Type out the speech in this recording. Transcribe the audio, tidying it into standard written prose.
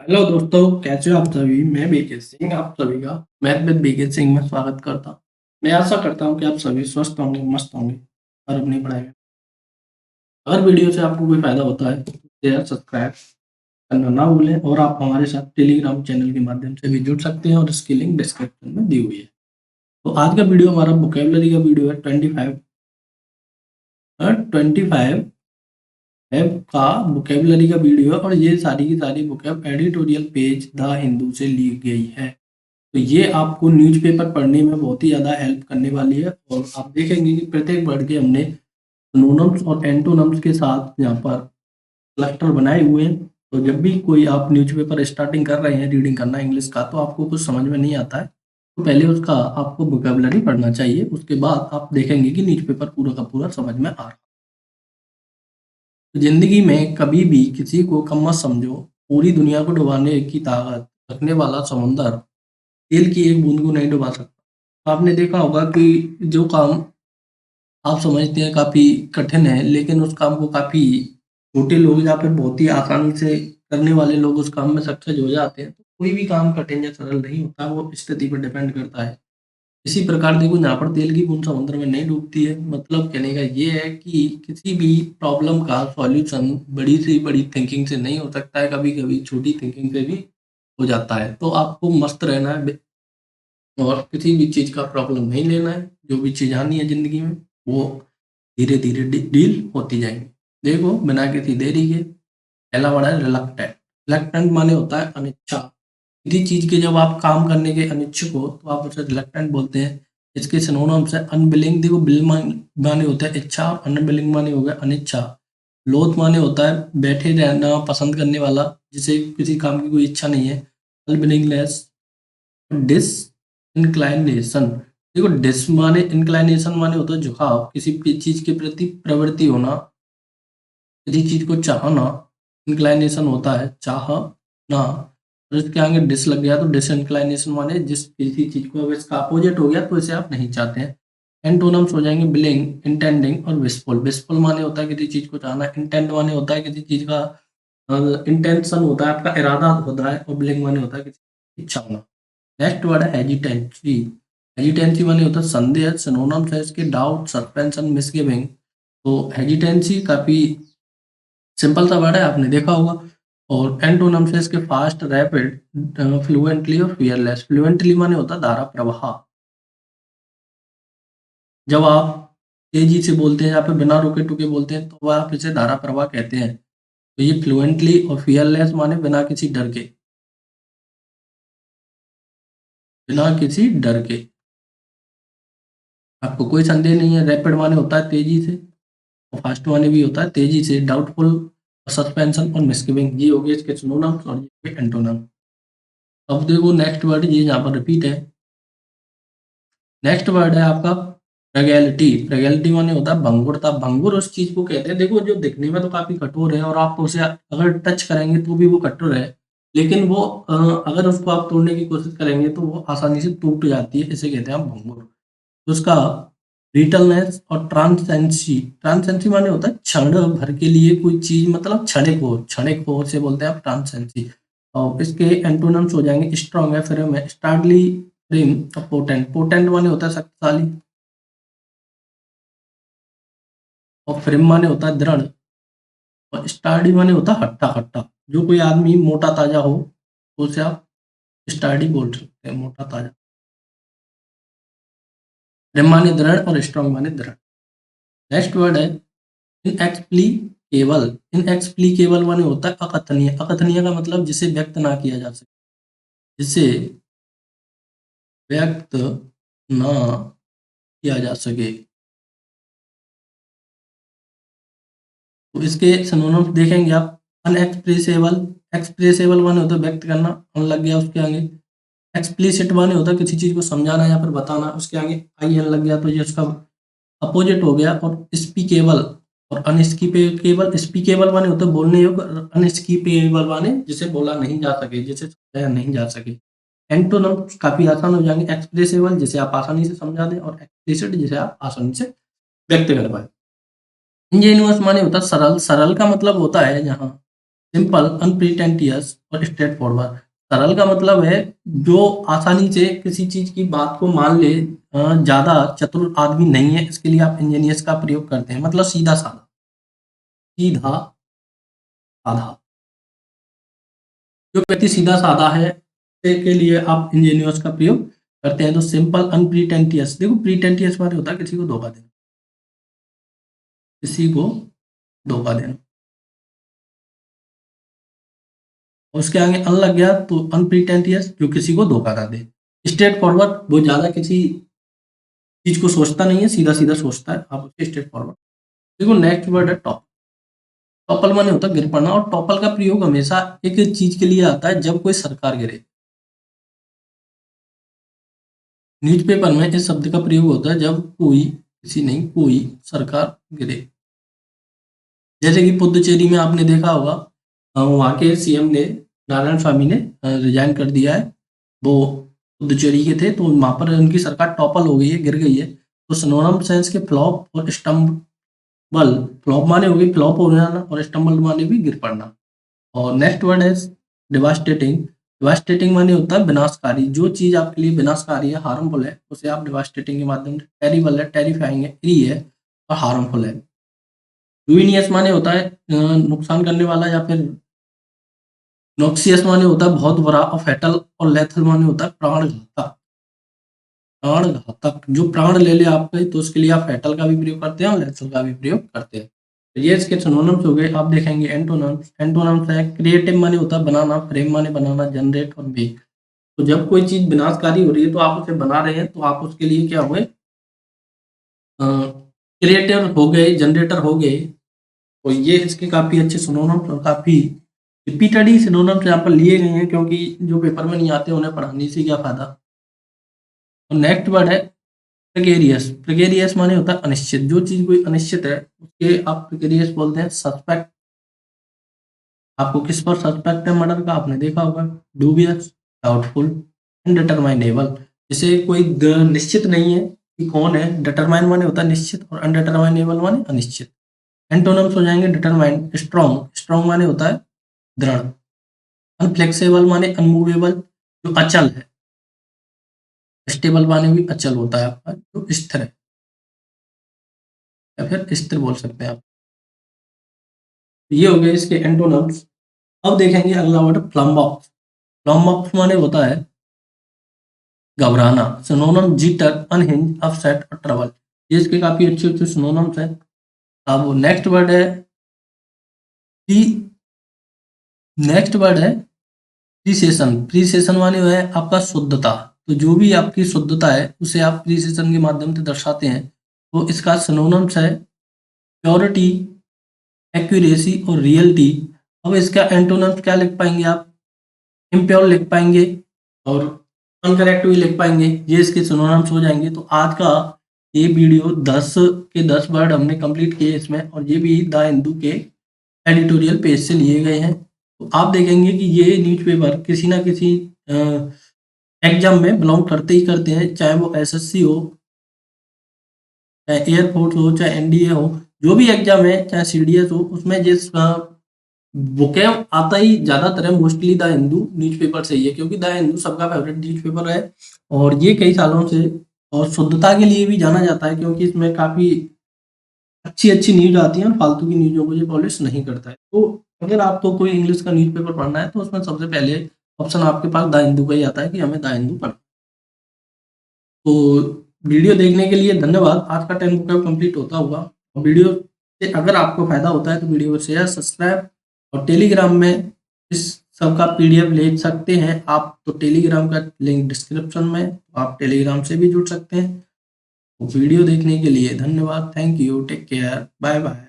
Hello दोस्तों, कैसे हो आप सभी। मैं बीके सिंह आप सभी का मैथ विद बीके सिंह में स्वागत करता हूँ। मैं आशा करता हूँ कि आप सभी स्वस्थ होंगे, मस्त होंगे और अपनी पढ़ाई में। अगर वीडियो से आपको कोई फायदा होता है तो शेयर सब्सक्राइब करना ना भूलें और आप हमारे साथ टेलीग्राम चैनल के माध्यम से भी जुड़ सकते हैं और इसकी लिंक डिस्क्रिप्शन में दी हुई है। तो आज का वीडियो हमारा वोकेबलरी का वीडियो है 25 वेब का वोकेबलरी का वीडियो है और ये सारी की सारी vocab editorial page the Hindu से ली गई है। तो ये आपको न्यूज़पेपर पढ़ने में बहुत ही ज़्यादा हेल्प करने वाली है और आप देखेंगे कि प्रत्येक वर्ड के हमने सिनोनिम्स और एंटोनिम्स के साथ यहाँ पर क्लस्टर बनाए हुए हैं। तो जब भी कोई आप न्यूज़पेपर स्टार्टिंग कर रहे हैं रीडिंग करना इंग्लिश का, तो आपको कुछ समझ में नहीं आता है तो पहले उसका आपको वोकेबलरी पढ़ना चाहिए। उसके बाद आप देखेंगे कि न्यूज़पेपर पूरा का पूरा समझ में आ रहा है। तो जिंदगी में कभी भी किसी को कम मत समझो। पूरी दुनिया को डुबाने की ताकत रखने वाला समुंदर तेल की एक बूंद को नहीं डुबा सकता। आपने देखा होगा कि जो काम आप समझते हैं काफ़ी कठिन है, लेकिन उस काम को काफ़ी छोटे लोग या फिर बहुत ही आसानी से करने वाले लोग उस काम में सक्सेस हो जाते हैं। तो कोई भी काम कठिन या सरल नहीं होता, वो स्थिति पर डिपेंड करता है। इसी प्रकार देखो, जहाँ पर तेल की बूंद समुद्र में नहीं डूबती है, मतलब कहने का ये है कि किसी भी प्रॉब्लम का सॉल्यूशन बड़ी से बड़ी थिंकिंग से नहीं हो सकता है, कभी-कभी छोटी थिंकिंग से भी हो जाता है। तो आपको मस्त रहना है और किसी भी चीज़ का प्रॉब्लम नहीं लेना है। जो भी चीज़ आनी है ज़िंदगी में, वो धीरे-धीरे डील होती जाएँगी। देखो, बिना किसी देरी के पहला वर्ड है रिलक्टेंट। रिलक्टेंट माने होता है अनिच्छा। किसी चीज़ के जब आप काम करने के अनिच्छुक हो, तो आप उसे रिलक्टेंट बोलते हैं। इसके सिनोनिम्स है अनविलिंग। देखो, विल माने होता है इच्छा और अनविलिंग माने हो गया अनिच्छा। लोथ माने होता है बैठे रहना पसंद करने वाला, जिसे किसी काम की कोई इच्छा नहीं है। अनविलिंगनेस, डिसइंक्लाइनेशन। देखो, डिस माने इंक्लाइनेशन माने होता है झुकाव, किसी भी चीज के प्रति प्रवृत्ति होना, किसी चीज को चाहना। इंक्लाइनेशन होता है चाहना, और इसके आगे डिस लग गया तो डिसइंक्लाइनेशन माने जिस किसी चीज को अब इसका अपोजिट हो गया तो इसे आप नहीं चाहते हैं। एंटोनिम्स हो जाएंगे बिलिंग, इंटेंडिंग और विशफुल। विशफुल माने होता है किसी चीज को चाहना, इंटेंड माने होता है किसी चीज का इंटेंशन होता है, आपका इरादा होता है, और बिलिंग माने होता है किसी की इच्छा होना। नेक्स्ट वर्ड है हेजिटेंसी। हेजिटेंसी माने होता है संदेह। सिनोनिम्स है इसके डाउट, सस्पेंशन, मिसगिविंग। तो हेजिटेंसी काफी सिंपल सा वर्ड है, आपने देखा होगा। और एंटोनिम्स है इसके फास्ट, रैपिड, फ्लुएंटली और फियरलेस। फ्लुएंटली माने होता है धारा प्रवाह। जब आप तेजी से बोलते हैं या फिर बिना रुके टुके बोलते हैं तो वह आप इसे धारा प्रवाह कहते हैं। तो ये फ्लुएंटली और फियरलेस माने बिना किसी डर के, बिना किसी डर के आपको कोई संदेह नहीं है। रैपिड माने होता है तेजी से, और फास्ट वाले भी होता है तेजी से। डाउटफुल, सस्पेंशन और मिसगिविंग, ये हो गए इसके सिनोनिम्स और ये एंटोनिम। अब देखो नेक्स्ट वर्ड, ये यहाँ पर रिपीट है। नेक्स्ट वर्ड है आपका फ्रेगैलिटी। फ्रेगैलिटी माने होता है भंगुरता। भंगुर उस चीज को कहते हैं, देखो, जो दिखने में तो काफी कठोर है और आप उसे अगर टच करेंगे तो भी वो कठोर है, लेकिन वो अगर उसको आप तोड़ने की कोशिश करेंगे तो वो आसानी से टूट जाती है, इसे कहते हैं आप भंगुर। तो उसका ब्रिटलनेस और ट्रांसेंसी। ट्रांसेंसी माने होता है क्षण भर के लिए कोई चीज, मतलब क्षणिक हो से बोलते हैं आप ट्रांसेंसी। और इसके एंटोनिम्स हो जाएंगे स्ट्रॉन्ग है, फिर है स्टार्टली, प्रेम और पोटेंट। पोटेंट माने होता है शक्तिशाली, और प्रेम माने होता है दृढ़, और स्टार्डी माने होता है हट्टा कट्टा। जो कोई आदमी मोटा ताजा हो तो उसे आप स्टार्डी बोल सकते हैं, मोटा ताजा। प्रेम माने दृढ़ और स्ट्रॉन्ग माने दृढ़। नेक्स्ट वर्ड है इनएक्सप्लीकेबल। इनएक्सप्लीकेबल माने होता है अकथनीय। अकथनीय का मतलब जिसे व्यक्त ना किया जा सके, जिसे व्यक्त ना किया जा सके। तो इसके सिनोनिम्स देखेंगे आप। अनएक्सप्रेसेबल। एक्सप्रेसेबल माने होता है व्यक्त करना, अन लग गया उसके आगे। एक्सप्लिसिट माने होता है किसी चीज को समझाना या फिर बताना, उसके आगे आई एन लग गया तो ये उसका अपोजिट हो गया। और स्पीकेबल और अनस्पीकेबल। स्पीकेबल माने होता है बोलने योग्य, अनस्पीकेबल माने जिसे बोला नहीं जा सके, जिसे समझाया नहीं जा सके। एंटोनिम काफी आसान हो जाएंगे। एक्सप्रेसिबल, जिसे आप आसानी से समझा दें, और एक्सप्लिसिट, जिसे आप आसानी से व्यक्त कर पाए। इंजेन्युअस माने होता है सरल। सरल का मतलब होता है जहाँ सिंपल, अनप्रिटेंटियस और स्ट्रेट फॉरवर्ड। सरल का मतलब है जो आसानी से किसी चीज की बात को मान ले, ज्यादा चतुर आदमी नहीं है, इसके लिए आप इंजीनियर्स का प्रयोग करते हैं, मतलब सीधा साधा, सीधा साधा। जो व्यक्ति सीधा साधा है के लिए आप इंजीनियर्स का प्रयोग करते हैं। तो सिंपल, अनप्रिटेंटियस, देखो प्रिटेंटियस माने होता है किसी को धोखा देना, किसी को धोखा देना, और उसके आगे अन लग गया तो अनप्रिटेंटियस, जो किसी को धोखा ना दे। स्ट्रेट फॉरवर्ड, वो ज्यादा किसी चीज को सोचता नहीं है, सीधा सीधा सोचता है, आप उसके स्ट्रेट फॉरवर्ड। देखो नेक्स्ट वर्ड है टॉप। टॉपल माने होता है गिर पड़ना, और टॉपल का प्रयोग हमेशा एक चीज के लिए आता है जब कोई सरकार गिरे। न्यूज़पेपर में इस शब्द का प्रयोग होता है जब कोई, किसी नहीं, कोई सरकार गिरे। जैसे कि पुदुचेरी में आपने देखा होगा, वहाँ के सीएम ने, नारायण स्वामी ने रिजाइन कर दिया है। वो पुदुचेरी के थे, तो वहाँ पर उनकी सरकार टॉपल हो गई है, गिर गई है। तो सिनोनिम सेंस के फ्लॉप और स्टम्बल, फ्लॉप माने हो गई फ्लॉप हो जाना, और स्टम्बल माने भी गिर पड़ना। और नेक्स्ट वर्ड है डिवास्टेटिंग। डिवास्टेटिंग माने होता है विनाशकारी, जो चीज आपके लिए विनाशकारी है, हार्मफुल है, उसे आप डिवास्टेटिंग के माध्यम से, टेरिबल है, टेरिफाइंग है, इरी है, और हार्मफुल है। रुइनियस माने होता है नुकसान करने वाला, या फिर नॉक्सियस माने होता है बहुत बुरा, और फैटल और लेथल माने होता है प्राण घातक। प्राण घातक, जो प्राण ले ले आपके, तो उसके लिए आप फैटल का भी प्रयोग करते हैं और लेथल का भी प्रयोग करते हैं। तो ये इसके सिनोनिम्स हो गए। आप देखेंगे एंटोनिम्स। एंटोनिम्स है क्रिएटिव माने होता है बनाना, फ्रेम माने बनाना, जनरेट और मेक। तो जब कोई चीज विनाशकारी हो रही है तो आप उसे बना रहे हैं, तो आप उसके लिए क्या हुए, क्रिएटर हो गए, जनरेटर हो गए। तो ये इसके काफी अच्छे सिनोनिम्स और काफी रिपीटेड ही सिनोनिम्स यहाँ पर लिए गए हैं, क्योंकि जो पेपर में नहीं आते उन्हें पढ़ाने से क्या फायदा। और नेक्स्ट वर्ड है प्रिकेरियस। प्रिकेरियस माने होता है अनिश्चित, जो चीज कोई अनिश्चित है उसके आप प्रिकेरियस बोलते हैं। सस्पेक्ट, आपको किस पर सस्पेक्ट है मर्डर का, आपने देखा होगा। डूबियस, डाउटफुल, अनडिटरमाइनेबल, जैसे कोई निश्चित नहीं है कि कौन है। डिटरमाइन माने होता है निश्चित, और अनडिटरमाइनेबल माने अनिश्चित। एंटोनिम्स हो जाएंगे डिटरमाइन, स्ट्रॉन्ग, स्ट्रॉन्ग माने होता है दृढ़। अनफ्लेक्सिबल माने अनमूवेबल, जो अचल है। स्टेबल माने भी अचल होता है आपका, जो स्थिर है, या फिर स्थिर बोल सकते हैं आप। ये हो गए इसके एंटोनिम्स। अब देखेंगे अगला वर्ड फ्लम्बॉक्स। फ्लम्बॉक्स माने होता है घबराना। सिनोनिम जीटर, अनहिंज, अपसेट और ट्रबल। ये इसके काफी अच्छे अच्छे सिनोनिम्स हैं। अब नेक्स्ट वर्ड है नेक्स्ट वर्ड है प्रीसेशन। प्रीसेशन माने है आपका शुद्धता। तो जो भी आपकी शुद्धता है उसे आप प्रीसेशन के माध्यम से दर्शाते हैं। तो इसका सिनोनिम्स है प्योरिटी, एक्यूरेसी और रियलिटी। अब इसका एंटोनिम्स क्या लिख पाएंगे आप, इम्प्योर लिख पाएंगे और अनकरेक्ट भी लिख पाएंगे। ये इसके सिनोनिम्स हो जाएंगे। तो आज का ये वीडियो 10 के 10 वर्ड हमने कंप्लीट किए इसमें, और ये भी द हिंदू के एडिटोरियल पेज से लिए गए हैं। तो आप देखेंगे कि ये न्यूज़पेपर किसी ना किसी एग्जाम में बिलोंग करते ही करते हैं, चाहे वो एसएससी हो, चाहे एयरफोर्स हो, चाहे एनडीए हो, जो भी एग्जाम है, चाहे सीडीएस हो, उसमें जिस वोकैब आता ही ज्यादातर है मोस्टली द हिंदू न्यूज़पेपर से ही है, क्योंकि द हिंदू सबका फेवरेट न्यूज़पेपर है। और ये कई सालों से, और शुद्धता के लिए भी जाना जाता है, क्योंकि इसमें काफी अच्छी अच्छी न्यूज आती है और फालतू की न्यूजों को ये पब्लिश नहीं करता है। तो अगर आपको कोई इंग्लिश का न्यूज़पेपर पढ़ना है तो उसमें सबसे पहले ऑप्शन आपके पास द हिंदू का ही आता है कि हमें द हिंदू पढ़ना। तो वीडियो देखने के लिए धन्यवाद। आज का 10 बुक कंप्लीट होता हुआ, और वीडियो से अगर आपको फायदा होता है तो वीडियो को शेयर, सब्सक्राइब, और टेलीग्राम में इस सब का पीडीएफ ले सकते हैं आप। तो टेलीग्राम का लिंक डिस्क्रिप्शन में, तो आप टेलीग्राम से भी जुड़ सकते हैं। तो वीडियो देखने के लिए धन्यवाद। Thank you, take care, bye bye.